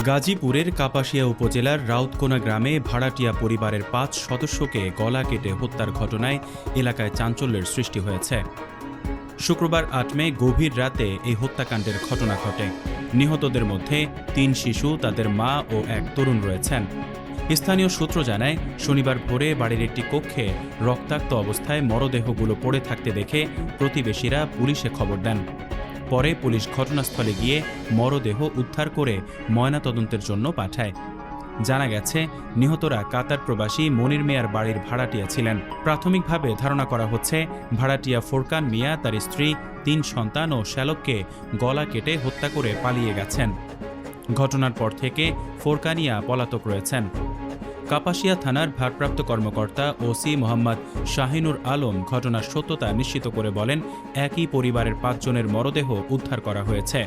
গাজীপুরের কাপাসিয়া উপজেলার রাউতকোনা গ্রামে ভাড়াটিয়া পরিবারের ৫ সদস্যকে গলা কেটে হত্যার ঘটনায় এলাকায় চাঞ্চল্যের সৃষ্টি হয়েছে। শুক্রবার ৮ মে গভীর রাতে এই হত্যাকাণ্ডের ঘটনা ঘটে। নিহতদের মধ্যে ৩ শিশু, তাদের মা ও এক তরুণ রয়েছেন। স্থানীয় সূত্র জানায়, শনিবার ভোরে বাড়ির একটি কক্ষে রক্তাক্ত অবস্থায় মরদেহগুলো পড়ে থাকতে দেখে প্রতিবেশীরা পুলিশে খবর দেন। পরে পুলিশ ঘটনাস্থলে গিয়ে মরদেহ উদ্ধার করে ময়নাতদন্তের জন্য পাঠায়। জানা গেছে, নিহতরা কাতার প্রবাসী মনির মিয়ার বাড়ির ভাড়াটিয়া ছিলেন। প্রাথমিকভাবে ধারণা করা হচ্ছে, ভাড়াটিয়া ফোরকান মিয়া তার স্ত্রী, ৩ সন্তান ও শ্যালককে গলা কেটে হত্যা করে পালিয়ে গেছেন। ঘটনার পর থেকে ফোরকানিয়া পলাতক রয়েছেন। কাপাসিয়া থানার ভারপ্রাপ্ত কর্মকর্তা ওসি মোহাম্মদ শাহিনুর আলম ঘটনার সত্যতা নিশ্চিত করে বলেন, একই পরিবারের ৫ জনের মরদেহ উদ্ধার করা হয়েছে।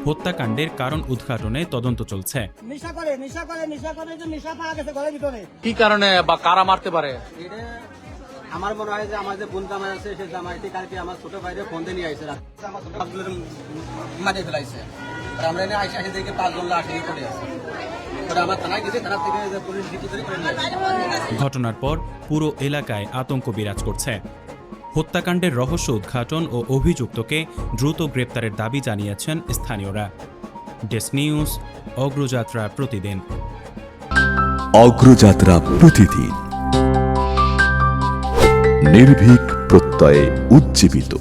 হত্যাকাণ্ডের কারণ উদ্ঘাটনে তদন্ত চলছে। কি কারণে বা কারা মারতে পারে? আমার মনে হয় যে আমার যে বোন জামাই আছে, সে জামাইটি কালকে আমার ছোট ভাইরে ফোন দিয়ে নিয়ে আইসে, মারিয়ে ফেলাইছে। আমরা এনে আইসে দেখে ৫ জন লাশ পড়ে আছে। ঘটনার পর পুরো এলাকায় আতঙ্ক বিরাজ করছে। হত্যাকাণ্ডের রহস্য উদ্ঘাটন ও অভিযুক্তকে দ্রুত গ্রেপ্তারের দাবি জানিয়েছেন স্থানীয়রা। ডেস্ক নিউজ, অগ্রযাত্রা প্রতিদিন। অগ্রযাত্রা প্রতিদিন, নির্ভীক প্রত্যয়ে উজ্জীবিত।